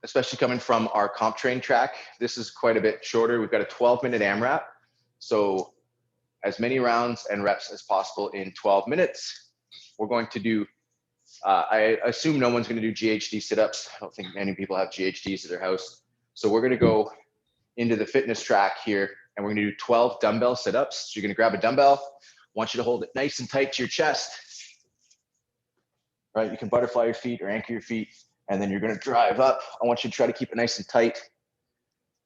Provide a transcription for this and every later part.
especially coming from our comp train track. This is quite a bit shorter. We've got a 12-minute AMRAP. So as many rounds and reps as possible in 12 minutes. We're going to do, I assume no one's going to do GHD sit-ups. I don't think many people have GHDs at their house. So we're going to go into the fitness track here, and we're going to do 12 dumbbell sit-ups. So you're going to grab a dumbbell. I want you to hold it nice and tight to your chest. Right, you can butterfly your feet or anchor your feet, and then you're going to drive up. I want you to try to keep it nice and tight,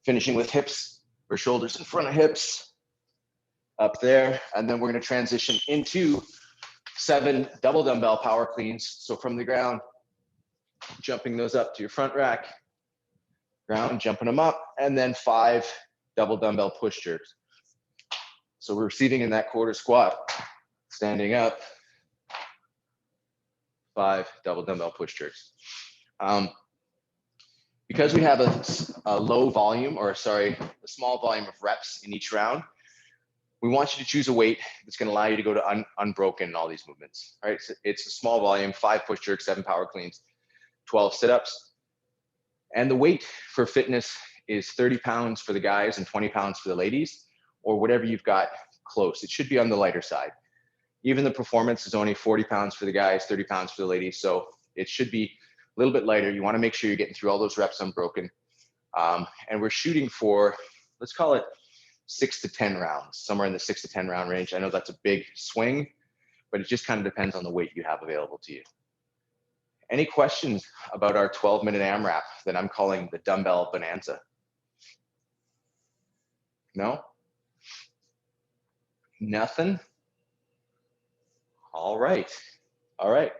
finishing with hips or shoulders in front of hips up there. And then we're going to transition into 7 double dumbbell power cleans. So from the ground, jumping those up to your front rack, ground, jumping them up, and then 5 double dumbbell push jerks. So we're receiving in that quarter squat, standing up, 5 double dumbbell push jerks. Because we have a low volume, or sorry, a small volume of reps in each round, we want you to choose a weight that's going to allow you to go to unbroken in all these movements. Right? So it's a small volume, 5 push jerks, 7 power cleans, 12 sit-ups. And the weight for fitness is 30 pounds for the guys and 20 pounds for the ladies, or whatever you've got close. It should be on the lighter side. Even the performance is only 40 pounds for the guys, 30 pounds for the ladies. So it should be a little bit lighter. You want to make sure you're getting through all those reps unbroken. And we're shooting for, let's call it 6 to 10 rounds, somewhere in the 6 to 10 round range. I know that's a big swing, but it just kind of depends on the weight you have available to you. Any questions about our 12-minute AMRAP that I'm calling the dumbbell bonanza? No? Nothing? All right. All right.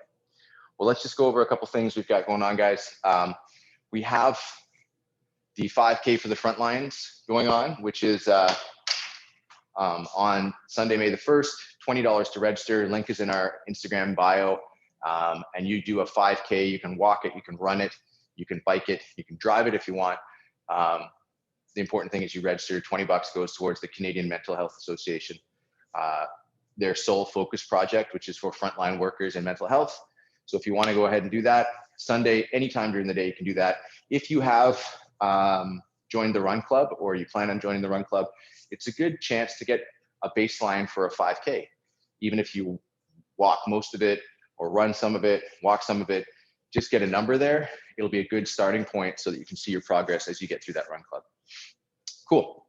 Well, let's just go over a couple things we've got going on, guys. We have the 5K for the front lines going on, which is on Sunday, May the 1st, $20 to register. Link is in our Instagram bio. And you do a 5K, you can walk it, you can run it, you can bike it, you can drive it if you want. The important thing is you register. 20 bucks goes towards the Canadian Mental Health Association, their sole focus project, which is for frontline workers in mental health. So if you want to go ahead and do that, Sunday, anytime during the day, you can do that. If you have joined the run club, or you plan on joining the run club, it's a good chance to get a baseline for a 5K. Even if you walk most of it, or run some of it, walk some of it, just get a number there. It'll be a good starting point so that you can see your progress as you get through that run club. Cool.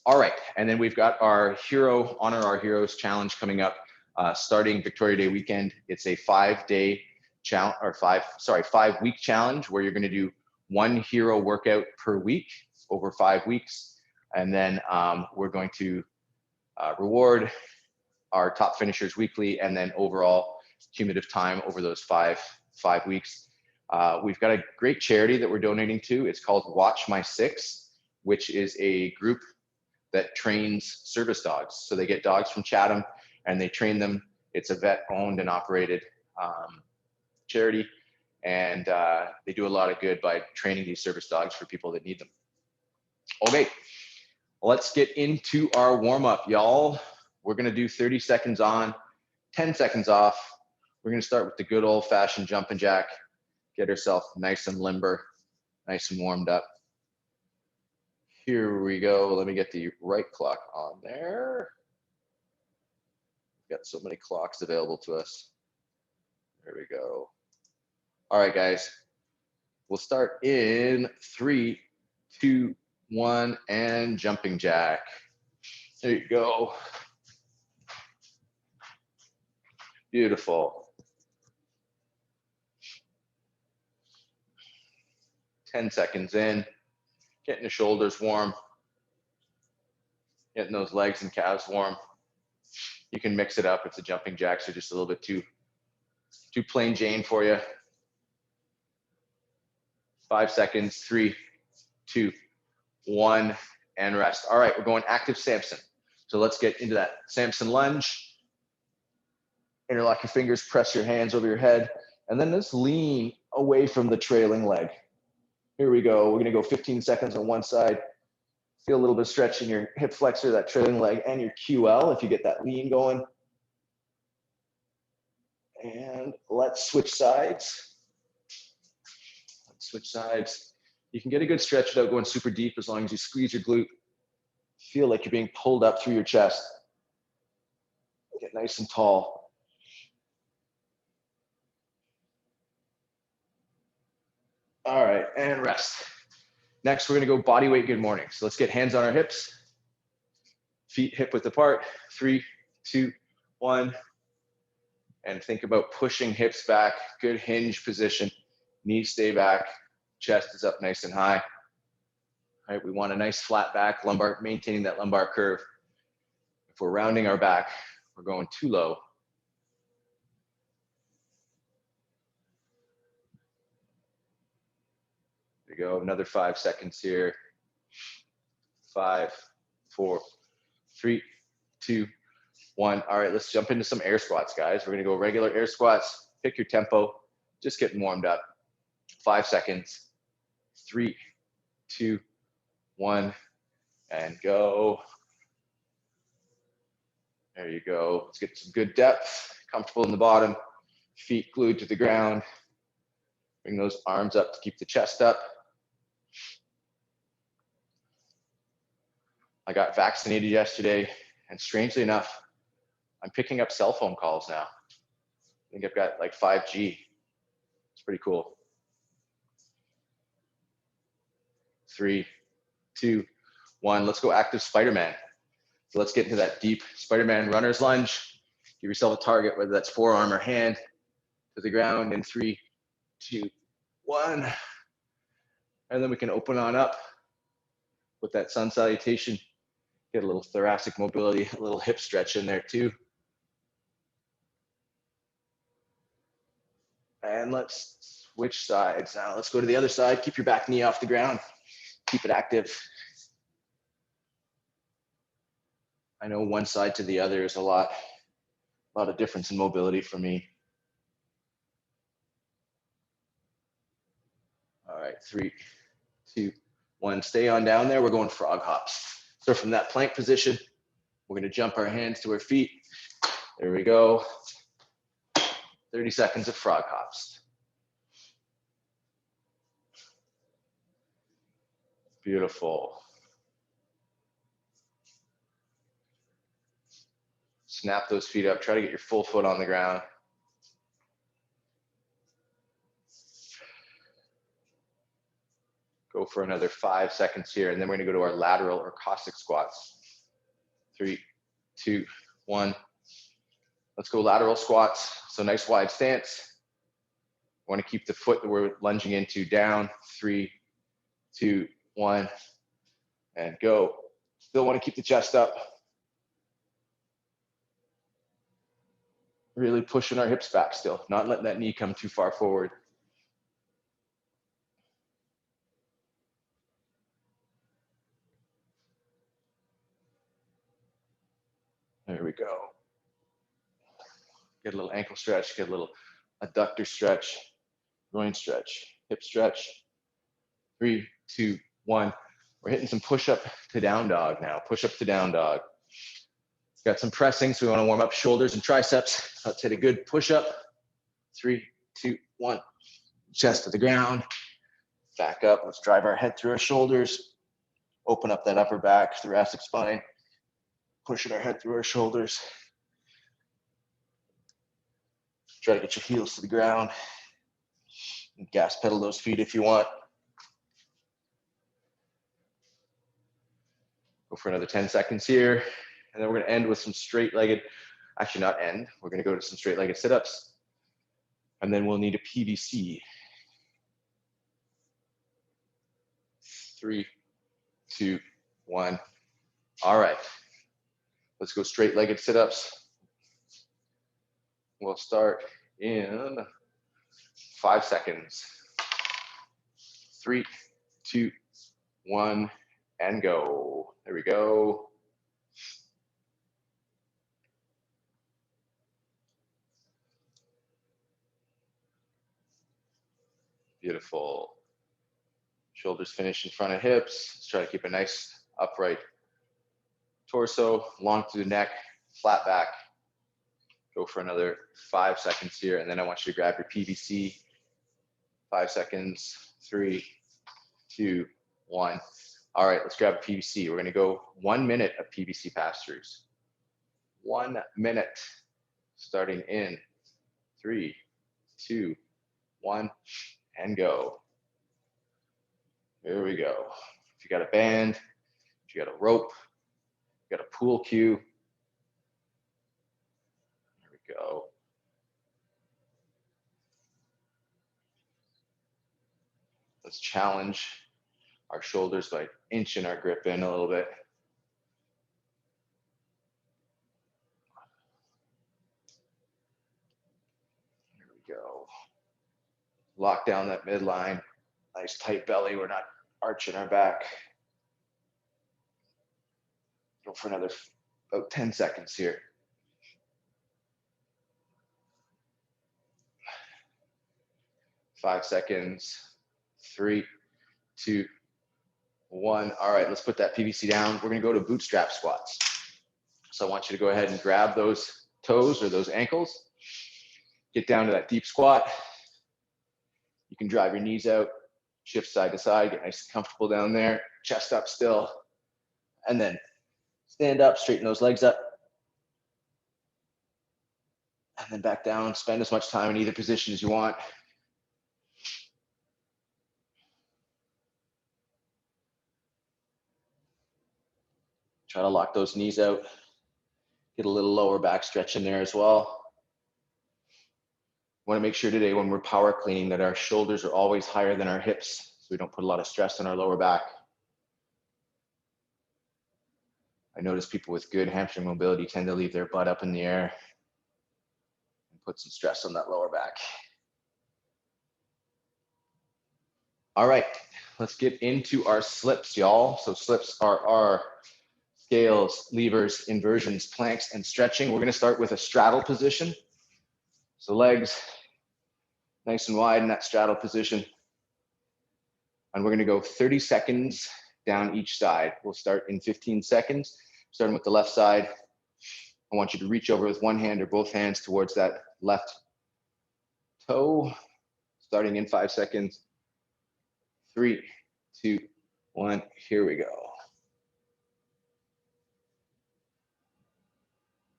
All right, and then we've got our Hero, Honor Our Heroes challenge coming up, starting Victoria Day weekend. It's a 5-day challenge, or 5-week challenge, where you're gonna do 1 hero workout per week over 5 weeks. And then we're going to reward our top finishers weekly, and then overall cumulative time over those five weeks. We've got a great charity that we're donating to. It's called Watch My 6, which is a group that trains service dogs. So they get dogs from Chatham and they train them. It's a vet owned and operated charity. And they do a lot of good by training these service dogs for people that need them. Okay, let's get into our warm up, y'all. We're gonna do 30 seconds on, 10 seconds off. We're gonna start with the good old fashioned jumping jack. Get herself nice and limber, nice and warmed up. Here we go. Let me get the right clock on there. We've got so many clocks available to us. There we go. All right, guys. We'll start in 3, 2, 1, and jumping jack. There you go. Beautiful. 10 seconds in, getting the shoulders warm, getting those legs and calves warm. You can mix it up if the jumping jacks are just a little bit too plain Jane for you. 5 seconds, 3, 2, 1, and rest. All right, we're going active Samson. So let's get into that Samson lunge. Interlock your fingers, press your hands over your head, and then just lean away from the trailing leg. Here we go. We're gonna go 15 seconds on one side. Feel a little bit of stretch in your hip flexor, that trailing leg, and your QL if you get that lean going. And let's switch sides. Let's switch sides. You can get a good stretch without going super deep as long as you squeeze your glute. Feel like you're being pulled up through your chest. Get nice and tall. All right, and rest. Next, we're gonna go body weight good morning. So let's get hands on our hips. Feet hip width apart. 3, 2, 1. And think about pushing hips back. Good hinge position. Knees stay back. Chest is up nice and high. All right, we want a nice flat back, lumbar, maintaining that lumbar curve. If we're rounding our back, we're going too low. There you go, another 5 seconds here. 5, 4, 3, 2, 1. All right, let's jump into some air squats, guys. We're gonna go regular air squats. Pick your tempo, just getting warmed up. 5 seconds. 3, 2, 1, and go. There you go. Let's get some good depth, comfortable in the bottom, feet glued to the ground. Bring those arms up to keep the chest up. I got vaccinated yesterday, and strangely enough, I'm picking up cell phone calls now. I think I've got like 5G. It's pretty cool. 3, 2, 1. Let's go active Spider-Man. So let's get into that deep Spider-Man runner's lunge. Give yourself a target, whether that's forearm or hand, to the ground in 3, 2, 1. And then we can open on up with that sun salutation. Get a little thoracic mobility, a little hip stretch in there too. And let's switch sides. Now let's go to the other side. Keep your back knee off the ground. Keep it active. I know one side to the other is a lot of difference in mobility for me. All right, 3, 2, 1. Stay on down there. We're going frog hops. So from that plank position, we're going to jump our hands to our feet. There we go. 30 seconds of frog hops. Beautiful. Snap those feet up. Try to get your full foot on the ground. Go for another 5 seconds here, and then we're going to go to our lateral or Cossack squats. 3, 2, 1. Let's go lateral squats. So nice wide stance. Want to keep the foot that we're lunging into down. 3, 2, 1, and go. Still want to keep the chest up. Really pushing our hips back still, not letting that knee come too far forward. There we go. Get a little ankle stretch, get a little adductor stretch, groin stretch, hip stretch. 3, 2, 1. We're hitting some push-up to down dog now. Push-up to down dog. Got some pressing, so we want to warm up shoulders and triceps. Let's hit a good push-up. 3, 2, 1. Chest to the ground. Back up. Let's drive our head through our shoulders. Open up that upper back, thoracic spine. Pushing our head through our shoulders. Try to get your heels to the ground. And gas pedal those feet if you want. Go for another 10 seconds here. And then we're going to end with some straight-legged, actually not end. We're going to go to some straight-legged sit-ups. And then we'll need a PVC. 3, 2, 1. All right. Let's go straight-legged sit-ups. We'll start in 5 seconds. 3, 2, 1, and go. There we go. Beautiful. Shoulders finish in front of hips. Let's try to keep a nice upright torso, long through the neck, flat back. Go for another 5 seconds here, and then I want you to grab your PVC. 5 seconds. 3, 2, 1. All right, let's grab a PVC. We're gonna go 1 minute of PVC pass-throughs. 1 minute, starting in 3, 2, 1, and go. Here we go. If you got a band, if you got a rope, you got a pool cue. Here we go. Let's challenge our shoulders by inching our grip in a little bit. Here we go. Lock down that midline. Nice tight belly. We're not arching our back. Go for another about 10 seconds here. 5 seconds. 3, 2, 1. All right, let's put that PVC down. We're gonna go to bootstrap squats. So I want you to go ahead and grab those toes or those ankles. Get down to that deep squat. You can drive your knees out, shift side to side, get nice and comfortable down there, chest up still, and then stand up, straighten those legs up, and then back down. Spend as much time in either position as you want. Try to lock those knees out. Get a little lower back stretch in there as well. Want to make sure today when we're power cleaning that our shoulders are always higher than our hips, so we don't put a lot of stress on our lower back. I notice people with good hamstring mobility tend to leave their butt up in the air and put some stress on that lower back. All right, let's get into our slips, y'all. So slips are our scales, levers, inversions, planks, and stretching. We're gonna start with a straddle position. So legs nice and wide in that straddle position. And we're gonna go 30 seconds down each side. We'll start in 15 seconds, starting with the left side. I want you to reach over with one hand or both hands towards that left toe, starting in 5 seconds. 3, 2, 1, here we go.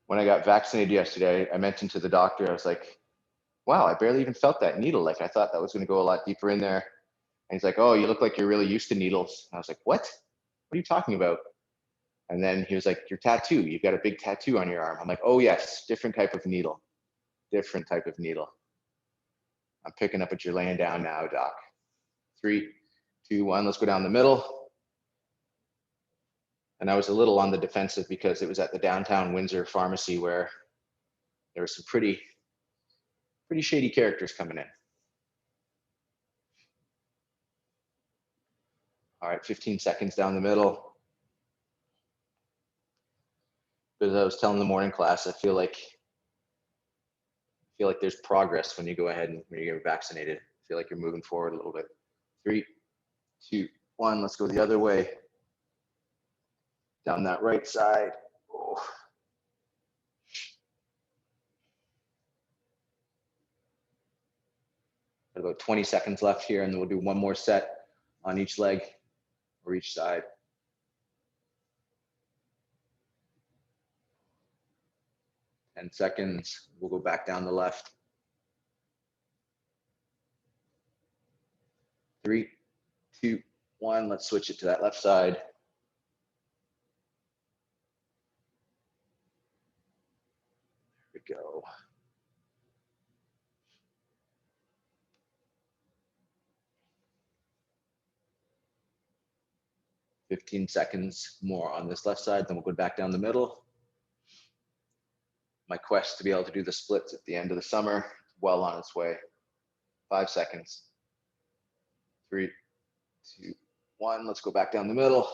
When I got vaccinated yesterday, I mentioned to the doctor, I was like, wow, I barely even felt that needle. Like I thought that was gonna go a lot deeper in there. And he's like, oh, you look like you're really used to needles. And I was like, what? What are you talking about? And then he was like, your tattoo, you've got a big tattoo on your arm. I'm like, oh yes, different type of needle. Different type of needle. I'm picking up what you're laying down now, doc. 3, 2, 1, let's go down the middle. And I was a little on the defensive because it was at the downtown Windsor pharmacy where there were some pretty shady characters coming in. All right, 15 seconds down the middle. But as I was telling the morning class, I feel like there's progress when you go ahead and when you get vaccinated. I feel like you're moving forward a little bit. 3, 2, 1, let's go the other way. Down that right side. Oh. About 20 seconds left here, and then we'll do one more set on each leg or each side. 10 seconds, we'll go back down the left. 3, 2, 1, let's switch it to that left side. There we go. "15 seconds more on this left side, then we'll go back down the middle. My quest to be able to do the splits at the end of the summer, well on its way. 5 seconds. 3, 2, 1, let's go back down the middle.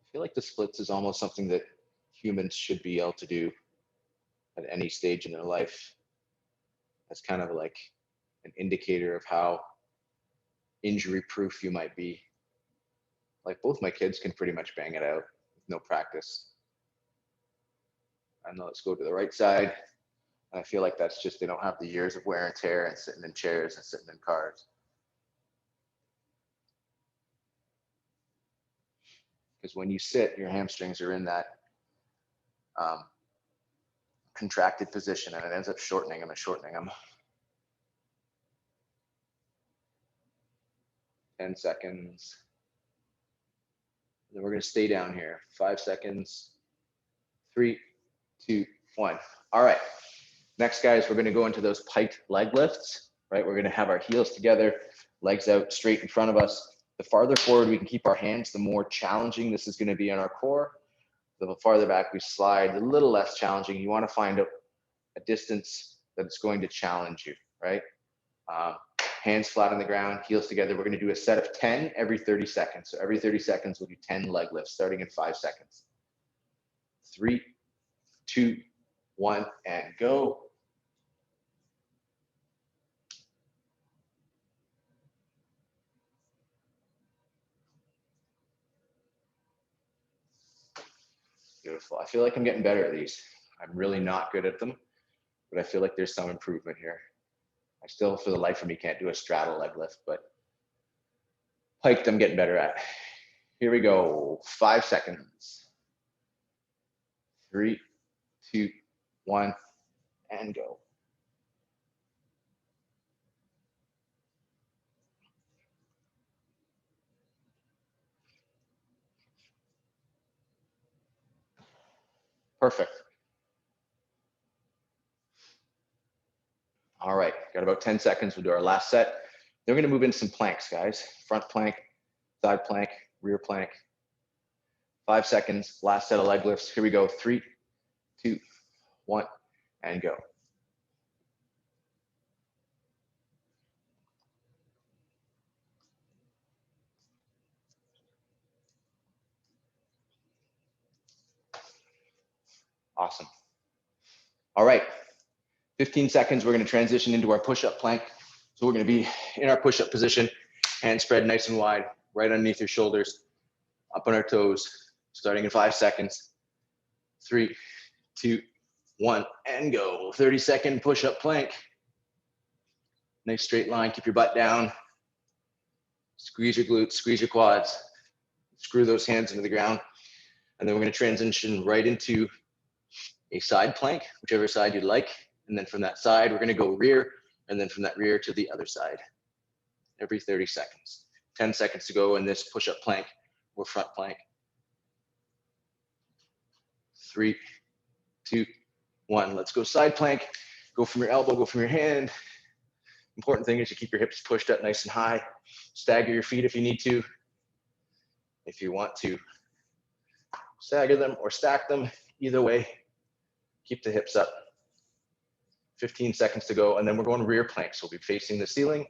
I feel like the splits is almost something that humans should be able to do at any stage in their life. That's kind of like an indicator of how injury proof you might be. Like both my kids can pretty much bang it out with no practice. And let's go to the right side. And I feel like that's just, they don't have the years of wear and tear and sitting in chairs and sitting in cars. Because when you sit, your hamstrings are in that contracted position, and it ends up shortening them and shortening them. 10 seconds. Then we're going to stay down here. 5 seconds. 3, 2, 1. All right. Next, guys, we're going to go into those piked leg lifts, right? We're going to have our heels together, legs out straight in front of us. The farther forward we can keep our hands, the more challenging this is going to be on our core. The farther back we slide, a little less challenging. You want to find a distance that's going to challenge you, right? Hands flat on the ground, heels together. We're going to do a set of 10 every 30 seconds. So every 30 seconds, we'll do 10 leg lifts, starting in 5 seconds. 3, 2, 1, and go. Beautiful. I feel like I'm getting better at these. I'm really not good at them, but I feel like there's some improvement here. I still, for the life of me, can't do a straddle leg lift, but piked I'm getting better at. Here we go. 5 seconds. 3, 2, 1, and go. Perfect. All right, got about 10 seconds. We'll do our last set. Then we're going to move into some planks, guys. Front plank, side plank, rear plank. 5 seconds, last set of leg lifts. Here we go. 3, 2, 1, and go. Awesome. All right, 15 seconds. We're going to transition into our push-up plank. So we're going to be in our push-up position, hands spread nice and wide, right underneath your shoulders, up on our toes, starting in 5 seconds. 3, 2, 1, and go. 30-second push-up plank. Nice straight line. Keep your butt down. Squeeze your glutes, squeeze your quads. Screw those hands into the ground. And then we're going to transition right into a side plank, whichever side you'd like. And then from that side, we're going to go rear, and then from that rear to the other side every 30 seconds. 10 seconds to go in this push-up plank or front plank. 3, 2, 1. Let's go side plank. Go from your elbow, go from your hand. Important thing is you keep your hips pushed up nice and high. Stagger your feet if you need to. If you want to stagger them or stack them, either way, keep the hips up. 15 seconds to go, and then we're going rear plank. So we'll be facing the ceiling.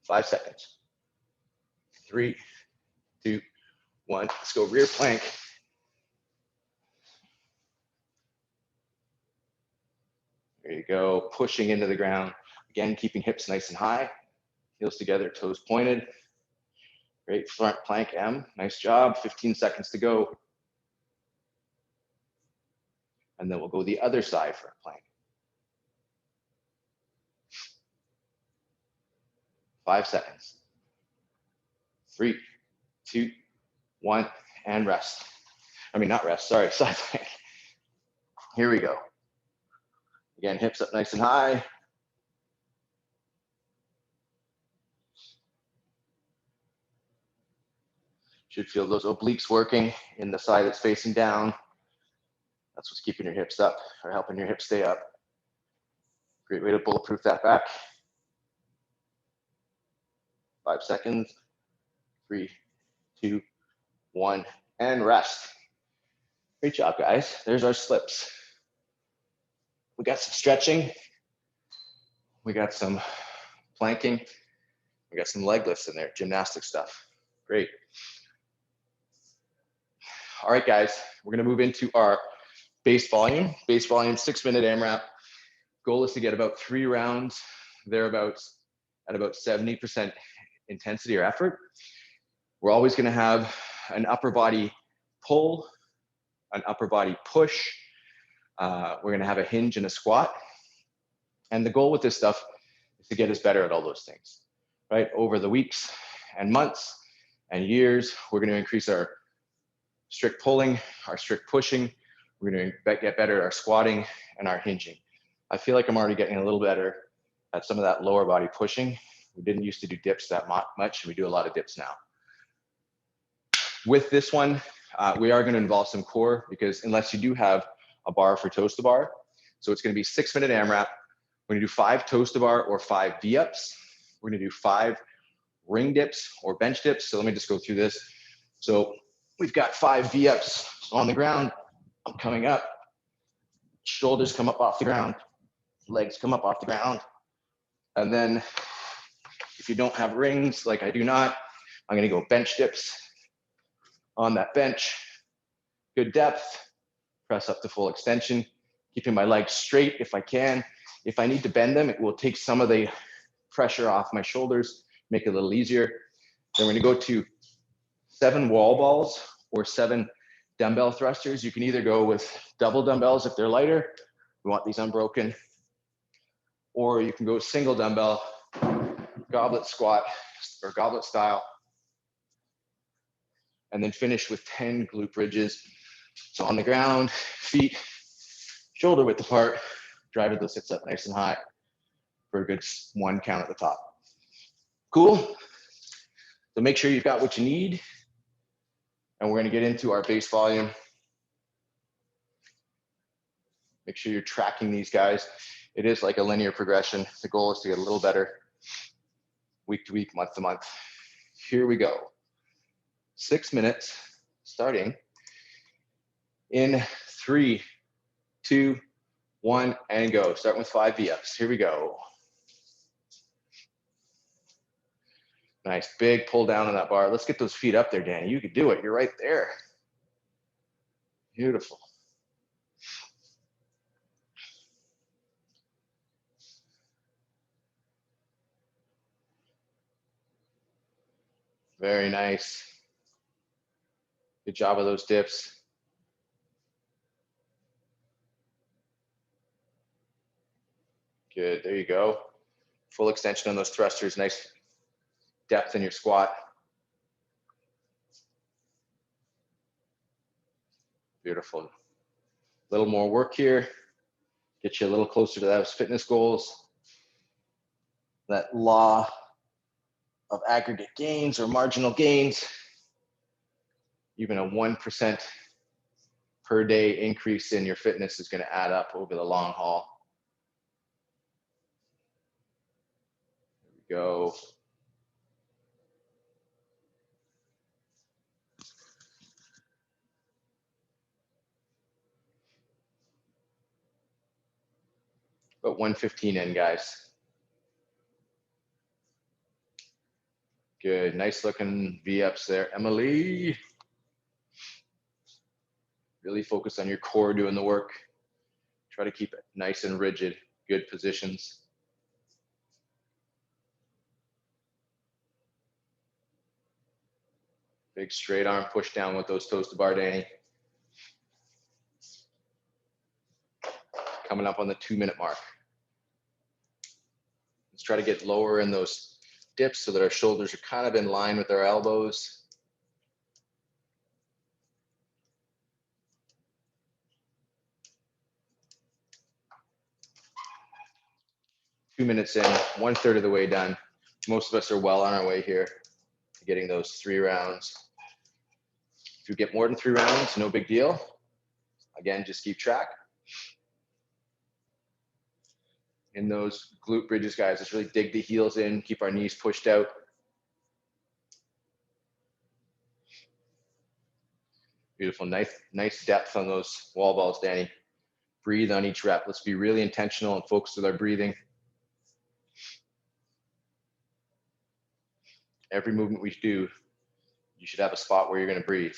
5 seconds. 3, 2, 1. Let's go rear plank. There you go, pushing into the ground. Again, keeping hips nice and high, heels together, toes pointed. Great, front plank M, nice job. 15 seconds to go. And then we'll go the other side for a plank. 5 seconds. 3, 2, 1, and rest. I mean, not rest, sorry, side plank. Here we go. Again, hips up nice and high. Should feel those obliques working in the side that's facing down. That's what's keeping your hips up or helping your hips stay up. Great way to bulletproof that back. 5 seconds. 3, 2, 1, and rest. Great job, guys. There's our slips. We got some stretching. We got some planking. We got some leg lifts in there, gymnastic stuff. Great. All right, guys, we're gonna move into our base volume. Base volume, 6-minute AMRAP. Goal is to get about 3 rounds, thereabouts, at about 70% intensity or effort. We're always gonna have an upper body pull, an upper body push. We're gonna have a hinge and a squat. And the goal with this stuff is to get us better at all those things, right? Over the weeks and months and years, we're gonna increase our strict pulling, our strict pushing. We're gonna get better at our squatting and our hinging. I feel like I'm already getting a little better at some of that lower body pushing. We didn't used to do dips that much, and we do a lot of dips now. With this one, we are going to involve some core, because unless you do have a bar for toes to bar, so it's going to be 6-minute AMRAP. We're going to do 5 toes to bar or 5 V-ups. We're going to do 5 ring dips or bench dips. So let me just go through this. So we've got 5 V-ups on the ground. I'm coming up. Shoulders come up off the ground. Legs come up off the ground. And then if you don't have rings, like I do not, I'm going to go bench dips on that bench. Good depth. Press up to full extension. Keeping my legs straight if I can. If I need to bend them, it will take some of the pressure off my shoulders, make it a little easier. Then we're going to go to 7 wall balls or 7 dumbbell thrusters. You can either go with double dumbbells if they're lighter. We want these unbroken. Or you can go single dumbbell, goblet squat or goblet style. And then finish with 10 glute bridges. So on the ground, feet shoulder width apart, drive those hips up nice and high for a good 1 count at the top. Cool? So make sure you've got what you need. And we're going to get into our base volume. Make sure you're tracking these guys. It is like a linear progression. The goal is to get a little better week to week, month to month. Here we go. 6 minutes, starting in 3, 2, 1, and go. Starting with 5 V-ups. Here we go. Nice, big pull down on that bar. Let's get those feet up there, Danny. You could do it. You're right there. Beautiful. Very nice. Good job of those dips. Good, there you go. Full extension on those thrusters, nice depth in your squat. Beautiful. A little more work here. Get you a little closer to those fitness goals. That law of aggregate gains or marginal gains. Even a 1% per day increase in your fitness is going to add up over the long haul. There we go. About 115 in, guys. Good, nice looking V-ups there, Emily. Really focus on your core doing the work. Try to keep it nice and rigid, good positions. Big straight arm push down with those toes to bar, Danny. Coming up on the 2-minute mark. Let's try to get lower in those dips so that our shoulders are kind of in line with our elbows. Two minutes in, 1/3 of the way done. Most of us are well on our way here to getting those 3 rounds. If you get more than 3 rounds, no big deal. Again, just keep track. In those glute bridges, guys, let's really dig the heels in, keep our knees pushed out. Beautiful, nice depth on those wall balls, Danny. Breathe on each rep. Let's be really intentional and focused with our breathing. Every movement we do, you should have a spot where you're going to breathe.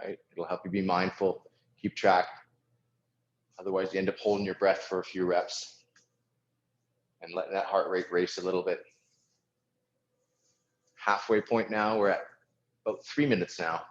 Right? It'll help you be mindful, keep track. Otherwise, you end up holding your breath for a few reps and letting that heart rate race a little bit. halfway point now. We're at about 3 minutes now.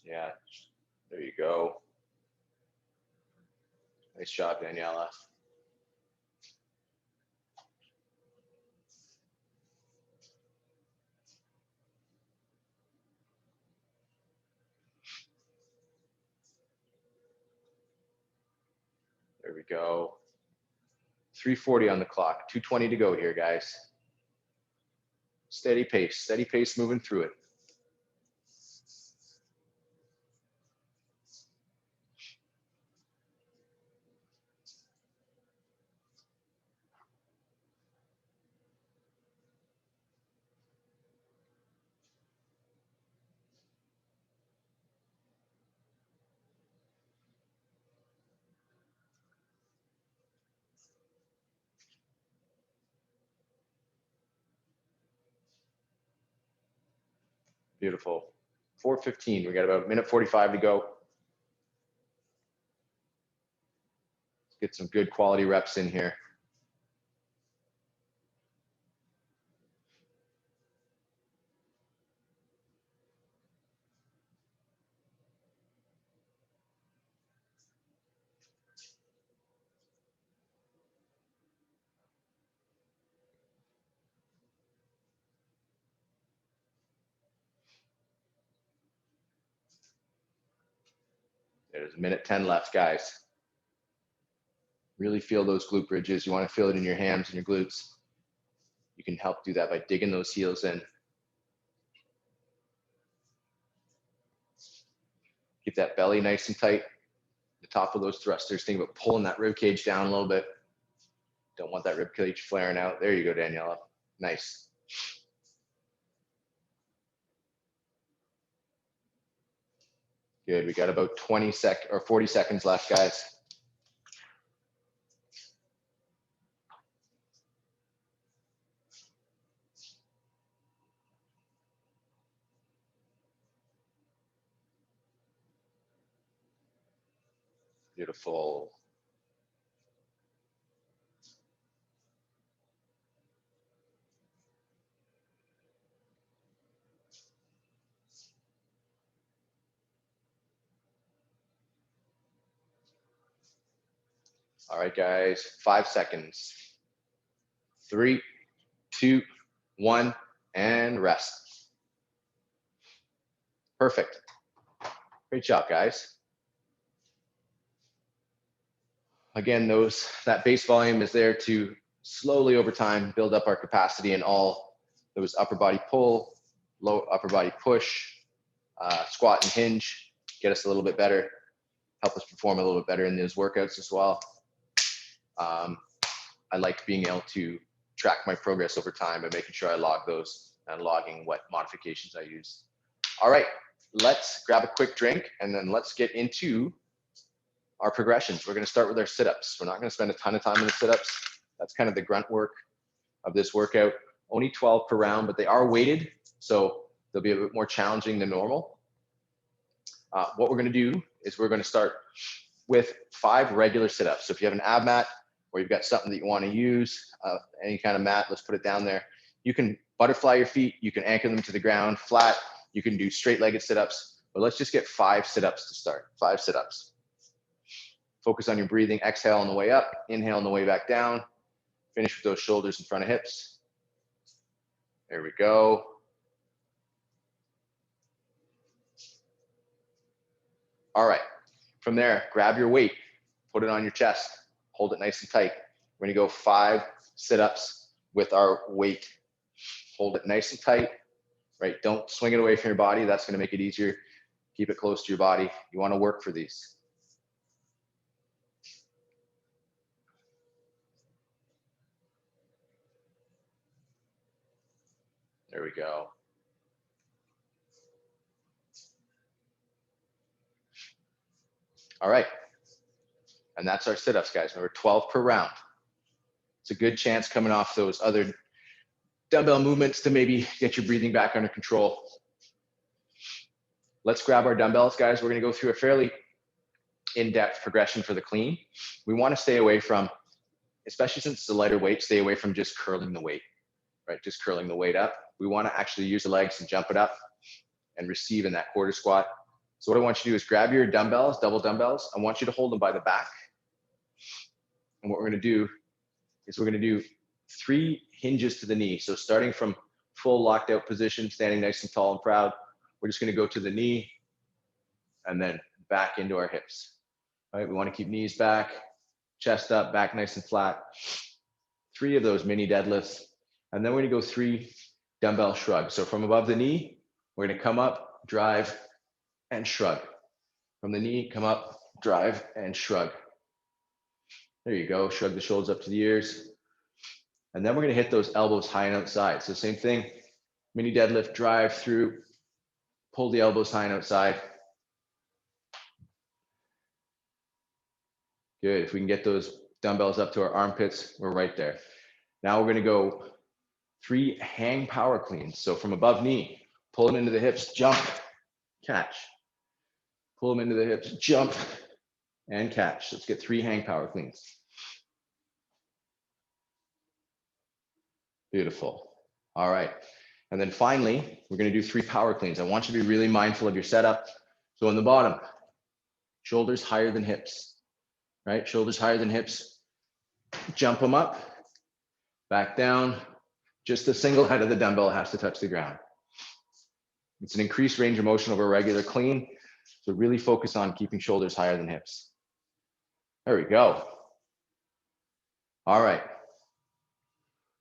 Yeah, there you go. Nice job, Daniela. There we go. 3:40 on the clock, 2:20 to go here, guys. Steady pace moving through it. Beautiful. 4:15, we got about 1:45 to go. Let's get some good quality reps in here. There's 1:10 left, guys. Really feel those glute bridges. You want to feel it in your hams and your glutes. You can help do that by digging those heels in. Keep that belly nice and tight. The top of those thrusters. Think about pulling that rib cage down a little bit. Don't want that rib cage flaring out. There you go, Daniela. Nice. Good. We got about 40 seconds left, guys. Beautiful. All right, guys, 5 seconds. 3, 2, 1, and rest. Perfect. Great job, guys. Again, that base volume is there to slowly over time build up our capacity in all those upper body pull, low upper body push, squat and hinge, get us a little bit better, help us perform a little bit better in those workouts as well. I like being able to track my progress over time and making sure I log those and logging what modifications I use. All right, let's grab a quick drink and then let's get into our progressions. We're going to start with our sit-ups. We're not going to spend a ton of time in the sit-ups. That's kind of the grunt work of this workout. Only 12 per round, but they are weighted, so they'll be a bit more challenging than normal. What we're going to do is we're going to start with 5 regular sit-ups. So if you have an ab mat or you've got something that you want to use, any kind of mat, let's put it down there. You can butterfly your feet. You can anchor them to the ground flat. You can do straight-legged sit-ups, but let's just get 5 sit-ups to start. 5 sit-ups. Focus on your breathing. Exhale on the way up, inhale on the way back down. Finish with those shoulders in front of hips. There we go. All right, from there, grab your weight, put it on your chest, hold it nice and tight. We're gonna go 5 sit-ups with our weight. Hold it nice and tight, right? Don't swing it away from your body. That's gonna make it easier. Keep it close to your body. You wanna work for these. There we go. All right. And that's our sit-ups, guys. Remember, 12 per round. It's a good chance coming off those other dumbbell movements to maybe get your breathing back under control. Let's grab our dumbbells, guys. We're gonna go through a fairly in-depth progression for the clean. We wanna stay away from, especially since it's a lighter weight, stay away from just curling the weight, right? Just curling the weight up. We wanna actually use the legs and jump it up and receive in that quarter squat. So what I want you to do is grab your dumbbells, double dumbbells. I want you to hold them by the back. And what we're gonna do is we're gonna do 3 hinges to the knee. So starting from full locked out position, standing nice and tall and proud, we're just gonna go to the knee and then back into our hips. All right, we wanna keep knees back, chest up, back nice and flat. 3 of those mini deadlifts. And then we're gonna go 3 dumbbell shrugs. So from above the knee, we're gonna come up, drive, and shrug. From the knee, come up, drive, and shrug. There you go, shrug the shoulders up to the ears. And then we're gonna hit those elbows high and outside. So same thing, mini deadlift, drive through, pull the elbows high and outside. Good, if we can get those dumbbells up to our armpits, we're right there. Now we're gonna go 3 hang power cleans. So from above knee, pull them into the hips, jump, catch. Pull them into the hips, jump, and catch. Let's get 3 hang power cleans. Beautiful. All right. And then finally, we're going to do 3 power cleans. I want you to be really mindful of your setup. So on the bottom, shoulders higher than hips, right? Shoulders higher than hips. Jump them up, back down. Just the single head of the dumbbell has to touch the ground. It's an increased range of motion over a regular clean. So really focus on keeping shoulders higher than hips. There we go. All right.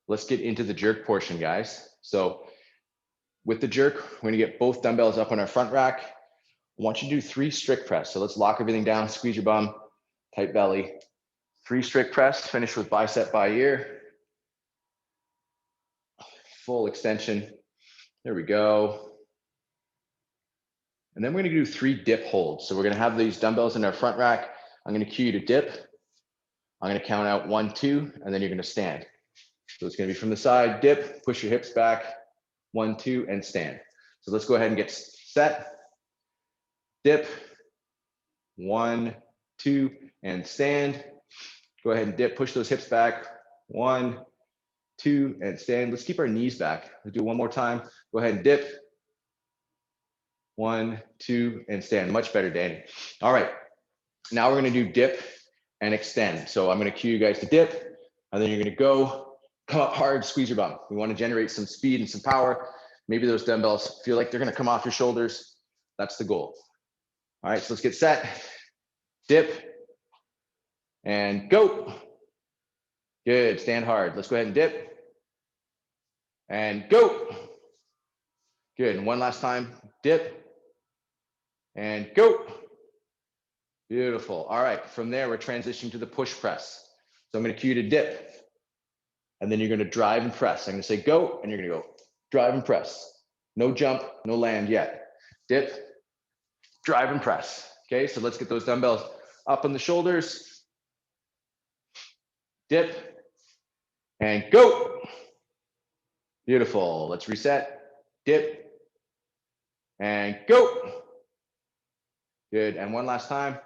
Let's get into the jerk portion, guys. So with the jerk, we're gonna get both dumbbells up on our front rack. I want you to do 3 strict press. So let's lock everything down, squeeze your bum, tight belly. 3 strict press, finish with bicep by ear. Full extension. There we go. And then we're gonna do 3 dip holds. So we're gonna have these dumbbells in our front rack. I'm gonna cue you to dip. I'm gonna count out 1, 2, and then you're gonna stand. So it's gonna be from the side, dip, push your hips back, 1, 2, and stand. So let's go ahead and get set. Dip, 1, 2, and stand. Go ahead and dip, push those hips back, 1, 2, and stand. Let's keep our knees back. We'll do it one more time. Go ahead and dip, 1, 2, and stand. Much better, Danny. All right, now we're gonna do dip and extend. So I'm gonna cue you guys to dip, and then you're gonna go, come up hard, squeeze your bum. We wanna generate some speed and some power. Maybe those dumbbells feel like they're gonna come off your shoulders. That's the goal. All right, so let's get set. Dip, and go. Good, stand hard. Let's go ahead and dip, and go. Good, and one last time, dip, and go. Beautiful. All right, from there, we're transitioning to the push press. So I'm gonna cue you to dip, and then you're gonna drive and press. I'm gonna say go, and you're gonna go drive and press. No jump, no land yet. Dip, drive and press. Okay, so let's get those dumbbells up on the shoulders. Dip, and go. Beautiful. Let's reset. Dip, and go. Good, and one last time.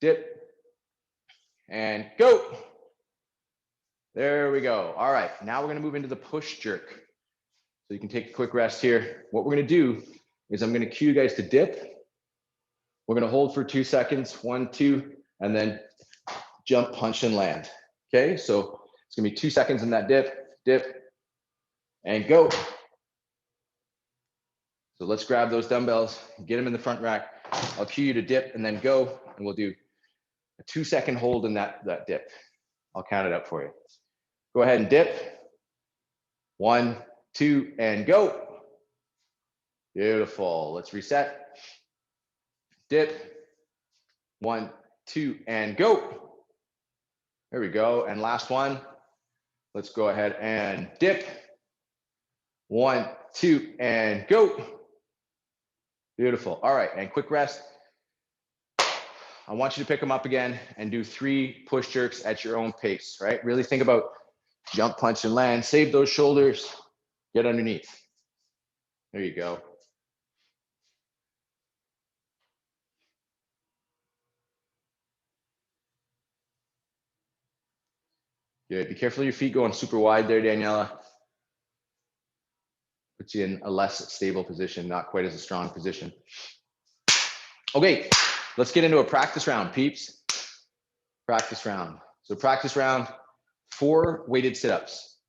Dip, and go. There we go. All right, now we're gonna move into the push jerk. So you can take a quick rest here. What we're gonna do is I'm gonna cue you guys to dip. We're gonna hold for 2 seconds, 1, 2, and then jump, punch, and land. Okay, so it's gonna be 2 seconds in that dip, and go. So let's grab those dumbbells, get them in the front rack. I'll cue you to dip and then go, and we'll do a 2-second hold in that dip. I'll count it up for you. Go ahead and dip. 1, 2, and go. Beautiful. Let's reset. Dip. 1, 2, and go. There we go. And last one. Let's go ahead and dip. 1, 2, and go. Beautiful. All right, and quick rest. I want you to pick them up again and do 3 push jerks at your own pace, right? Really think about jump, punch, and land. Save those shoulders. Get underneath. There you go. Good. Be careful of your feet going super wide there, Daniela. Puts you in a less stable position, not quite as a strong position. Okay, let's get into a practice round, peeps. Practice round. So practice round, 4 weighted sit-ups,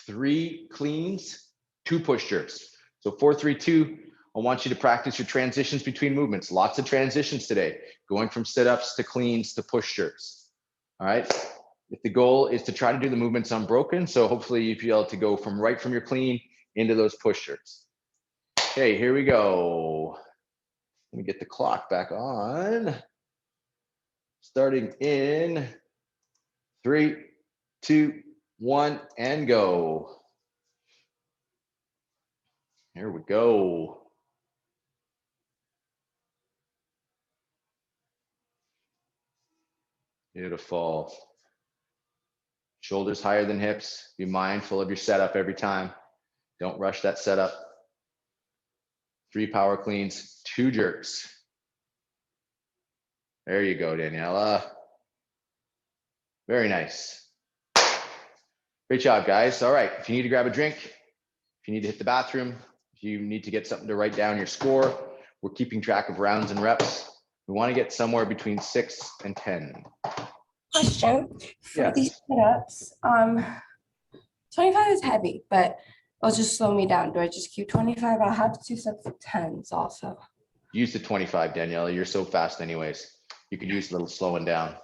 3 cleans, 2 push jerks. So 4, 3, 2. I want you to practice your transitions between movements. Lots of transitions today, going from sit-ups to cleans to push jerks. All right. If the goal is to try to do the movements unbroken, so hopefully you be able to go from right from your clean into those push jerks. Okay, here we go. Let me get the clock back on. Starting in 3, 2, 1, and go. Here we go. Beautiful. Shoulders higher than hips. Be mindful of your setup every time. Don't rush that setup. 3 power cleans, 2 jerks. There you go, Daniela. Very nice. Great job, guys. All right, if you need to grab a drink, if you need to hit the bathroom, if you need to get something to write down your score, we're keeping track of rounds and reps. We want to get somewhere between 6 and 10. Question for Yes. these sit-ups. 25 is heavy, but it'll just slow me down. Do I just keep 25? I'll have to do sets of 10s also. Use the 25, Daniela. You're so fast anyways. You could use a little slowing down.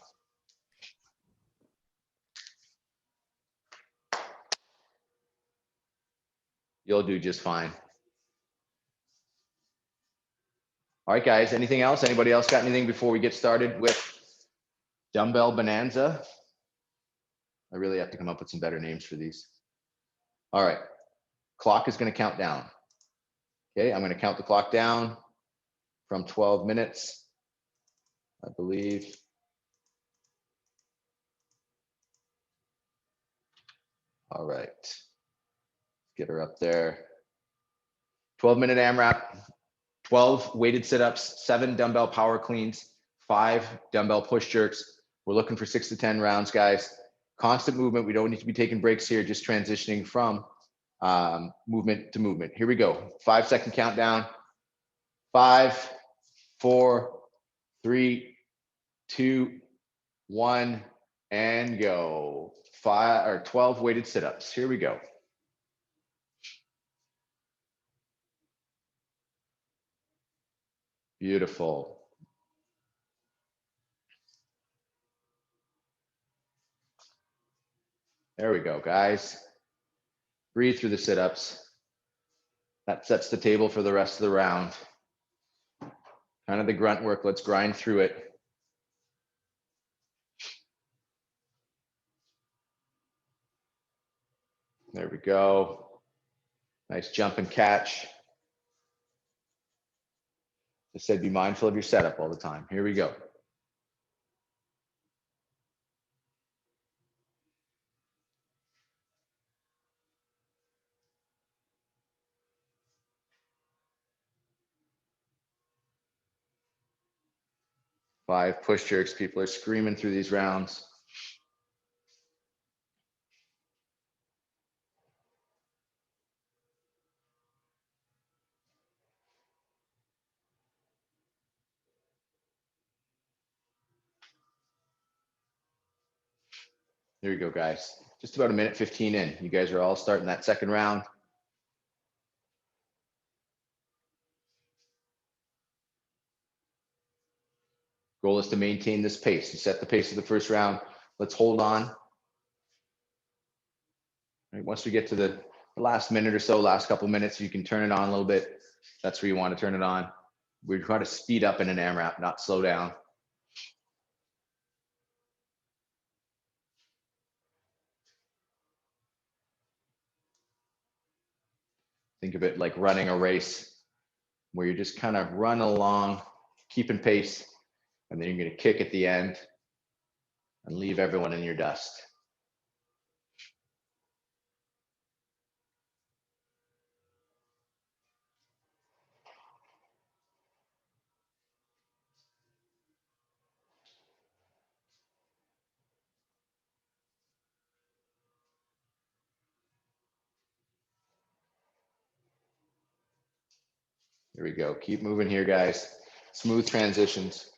You'll do just fine. All right, guys, anything else? Anybody else got anything before we get started with Dumbbell Bonanza? I really have to come up with some better names for these. All right, clock is going to count down. Okay, I'm going to count the clock down from 12 minutes, I believe. All right, get her up there. 12-minute AMRAP, 12 weighted sit-ups, 7 dumbbell power cleans, 5 dumbbell push jerks. We're looking for 6 to 10 rounds, guys. Constant movement. We don't need to be taking breaks here, just transitioning from movement to movement. Here we go. 5-second countdown. 5, 4, 3, 2, 1, and go. 12 weighted sit-ups. Here we go. Beautiful. There we go, guys. Breathe through the sit-ups. That sets the table for the rest of the round. Kind of the grunt work. Let's grind through it. There we go. Nice jump and catch. I said be mindful of your setup all the time. Here we go. Five push jerks. People are screaming through these rounds. There you go, guys. Just about a minute 15 in. You guys are all starting that second round. Goal is to maintain this pace. You set the pace of the first round. Let's hold on. Right, once we get to the last minute or so, last couple minutes, you can turn it on a little bit. That's where you want to turn it on. We're trying to speed up in an AMRAP, not slow down. Think of it like running a race where you just kind of run along, keeping pace. And then you're going to kick at the end and leave everyone in your dust. Here we go. Keep moving here, guys. Smooth transitions.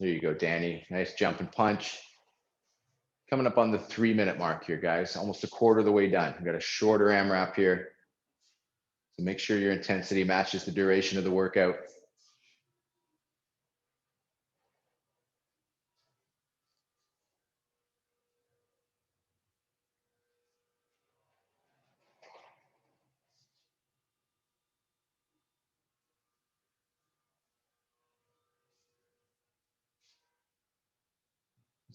There you go, Danny. Nice jump and punch. Coming up on the 3-minute mark here, guys. Almost a quarter of the way done. We've got a shorter AMRAP here. So make sure your intensity matches the duration of the workout.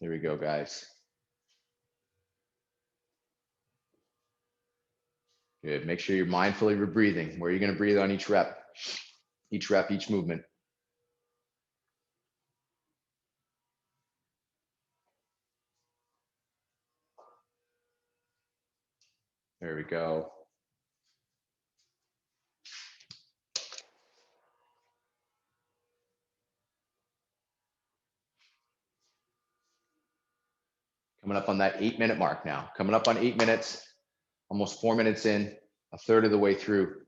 There we go, guys. Good. Make sure you're mindfully breathing. Where are you going to breathe on each rep? Each rep, each movement. There we go. Coming up on that 8-minute mark now. Coming up on 8 minutes, almost 4 minutes in, a third of the way through.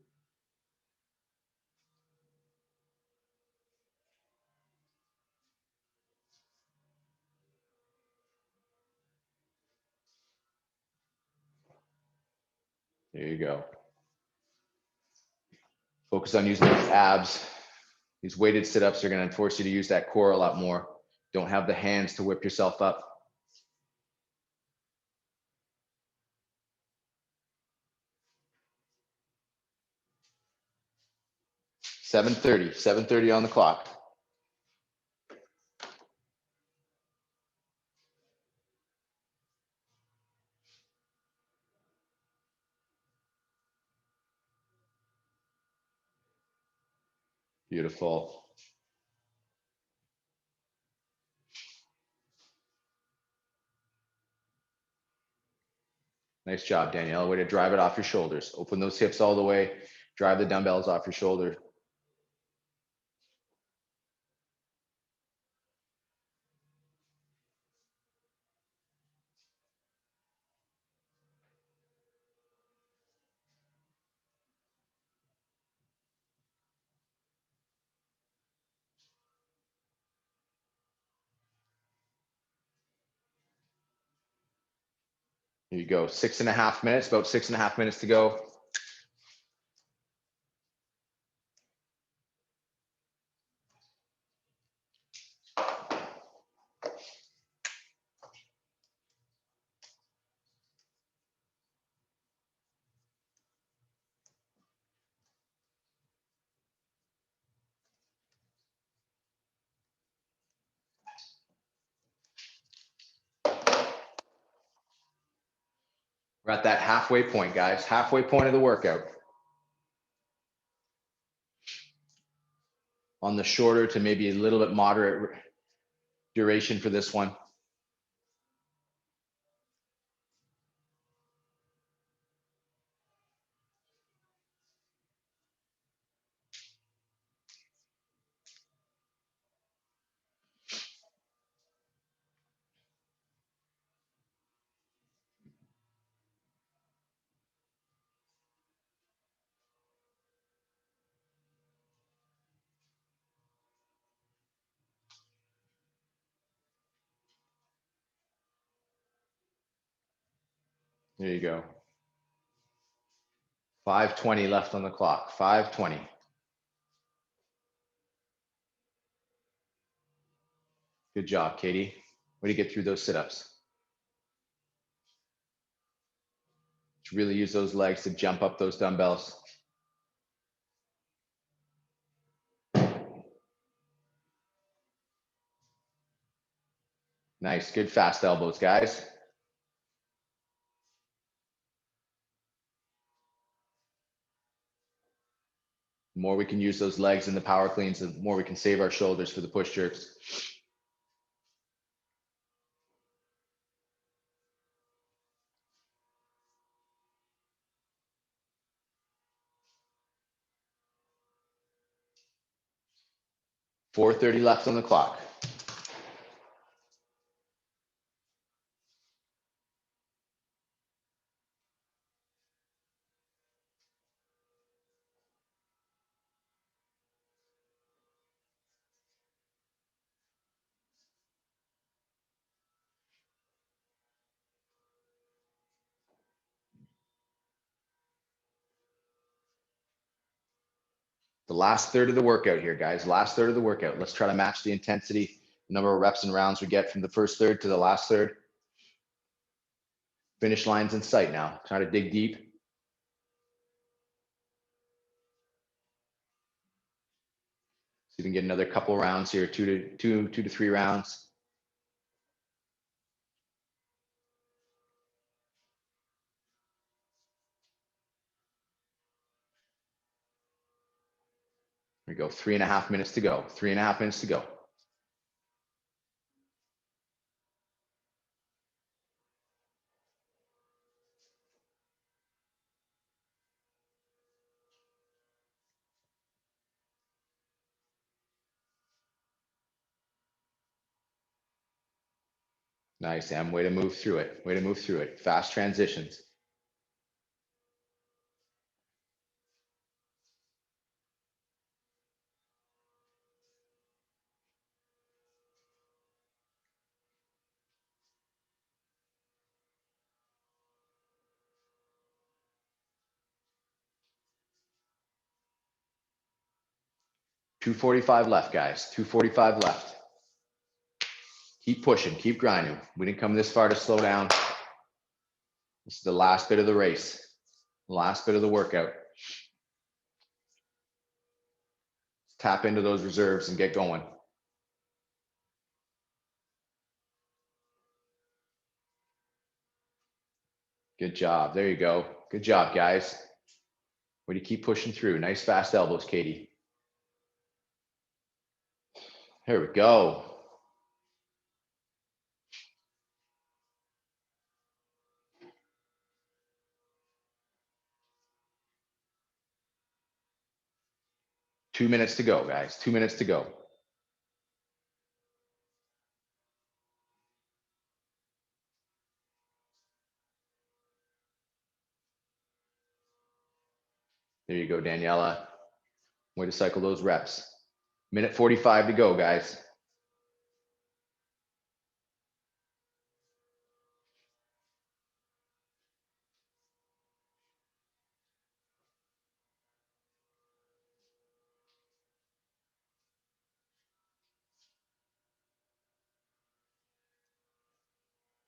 There you go. Focus on using those abs. These weighted sit-ups are going to force you to use that core a lot more. Don't have the hands to whip yourself up. 7:30 on the clock. Beautiful. Nice job, Danielle. Way to drive it off your shoulders. Open those hips all the way. Drive the dumbbells off your shoulder. Here you go. 6.5 minutes, about 6.5 minutes to go. We're at that halfway point, guys. Halfway point of the workout. On the shorter to maybe a little bit moderate duration for this one. There you go. 5:20 left on the clock. 5:20. Good job, Katie. Way to get through those sit-ups. Really use those legs to jump up those dumbbells. Nice, good fast elbows, guys. The more we can use those legs in the power cleans, the more we can save our shoulders for the push jerks. .430 left on the clock. The last third of the workout here, guys. Last third of the workout. Let's try to match the intensity, number of reps and rounds we get from the first third to the last third. Finish line's in sight now. Try to dig deep. See if we can get another couple rounds here, two to three rounds. Here we go. 3.5 minutes to go. 3.5 minutes to go. Nice, Em. Way to move through it. Way to move through it. Fast transitions. .245 left, guys. 245 left. Keep pushing, keep grinding. We didn't come this far to slow down. This is the last bit of the race, last bit of the workout. Tap into those reserves and get going. Good job. There you go. Good job, guys. Way to keep pushing through. Nice fast elbows, Katie. Here we go. Two minutes to go, guys. 2 minutes to go. There you go, Daniela. Way to cycle those reps. Minute 45 to go, guys.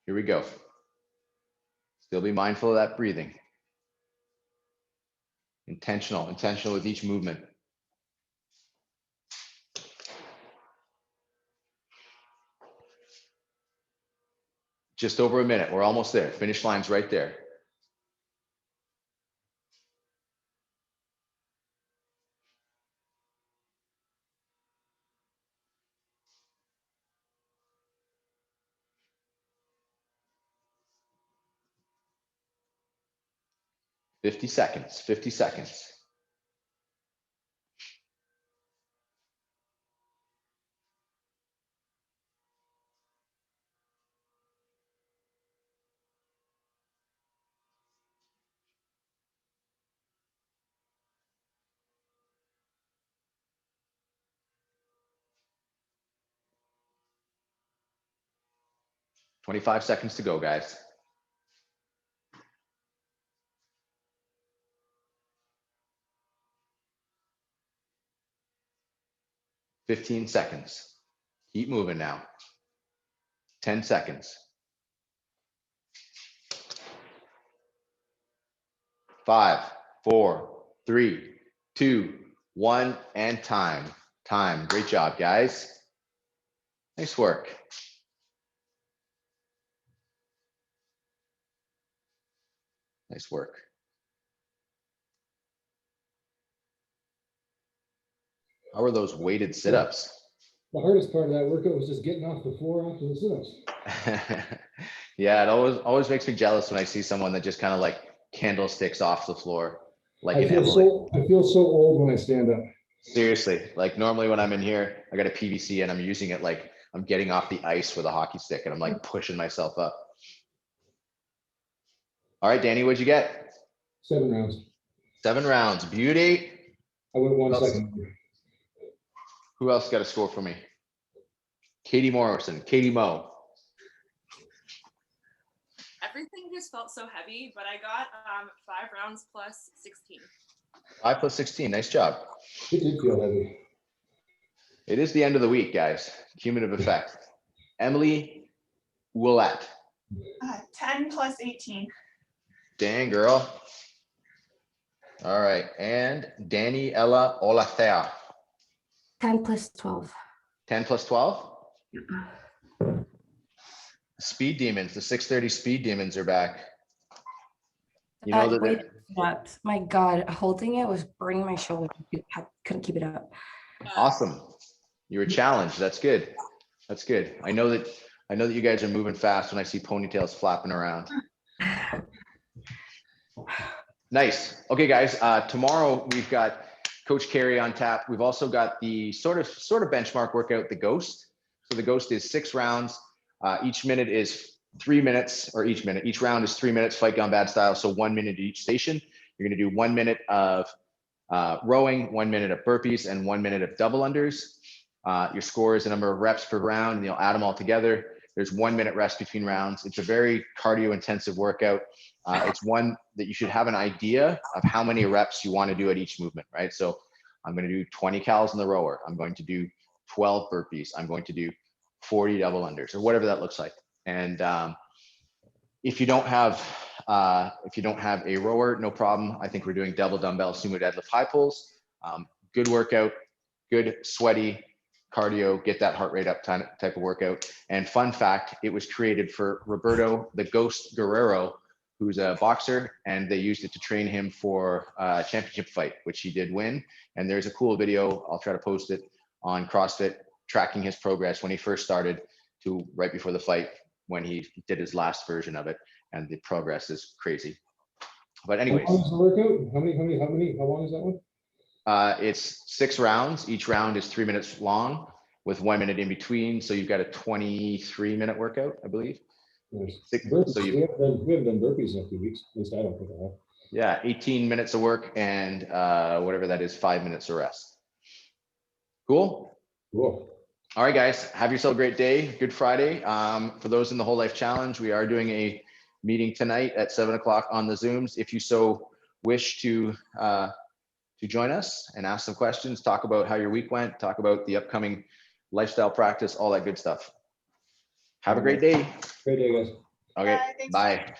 Here we go. Still be mindful of that breathing. Intentional with each movement. Just over a minute. We're almost there. Finish line's right there. Fifty seconds. 50 seconds. .25 seconds to go, guys. .15 seconds. Keep moving now. 10 seconds. 5, 4, 3, 2, 1, and time. Great job, guys. Nice work. Nice work. How are those weighted sit-ups? The hardest part of that workout was just getting off the floor after the sit-ups. Yeah, it always makes me jealous when I see someone that just kind of like candlesticks off the floor like I an feel so old when I stand up. Seriously, like normally when I'm in here, I got a PVC and I'm using it like I'm getting off the ice with a hockey stick and I'm like pushing myself up. All right, Danny, what'd you get? 7 rounds. 7 rounds. Beauty. I went 1 Who else? second. Who else got a score for me? Katie Morrison. Katie Mo. Everything just felt so heavy, but I got 5 rounds plus 16. 5 plus 16. Nice job. It did feel heavy. It is the end of the week, guys. Cumulative effect. Emily Willett. 10 plus 18. Dang, girl. All right. And Daniela Olathea. 10 plus 12. 10 plus 12? Speed Demons, the 630 Speed Demons are back. You know that Weighted sit-ups. My God, holding it was burning my shoulder. Couldn't keep it up. awesome. You were challenged. That's good. That's good. I know that you guys are moving fast when I see ponytails flapping around. Nice. Okay, guys. Tomorrow we've got Coach Carey on tap. We've also got the sort of benchmark workout, the Ghost. So the Ghost is 6 rounds. Each minute is 3 minutes, or each round is 3 minutes, fight gone bad style. So 1 minute each station. You're going to do 1 minute of rowing, 1 minute of burpees, and 1 minute of double unders. Your score is the number of reps per round, and you'll add them all together. There's 1 minute rest between rounds. It's a very cardio intensive workout. It's one that you should have an idea of how many reps you want to do at each movement, right? So I'm going to do 20 cals in the rower. I'm going to do 12 burpees. I'm going to do 40 double unders, or whatever that looks like. And if you don't have a rower, no problem. I think we're doing double dumbbell sumo deadlift high pulls. Good workout, good sweaty cardio, get that heart rate up type of workout. And fun fact, it was created for Roberto the Ghost Guerrero, who's a boxer, and they used it to train him for a championship fight, which he did win. And there's a cool video, I'll try to post it on CrossFit, tracking his progress when he first started to right before the fight, when he did his last version of it, and the progress is crazy. But anyways, how long is the workout? How long is that one? it's 6 rounds. Each round is 3 minutes long with 1 minute in between. So you've got a 23-minute workout, I believe. Nice. So we haven't done burpees in a few weeks. At least I don't think I have. Yeah, 18 minutes of work and whatever that is, 5 minutes of rest. Cool. Cool. All right, guys, have yourself a great day. Good Friday. For those in the Whole Life Challenge, we are doing a meeting tonight at 7 o'clock on the Zooms. If you so wish to join us and ask some questions, talk about how your week went, talk about the upcoming lifestyle practice, all that good stuff. Have a great day. Great day, guys. Okay, Thanks. bye.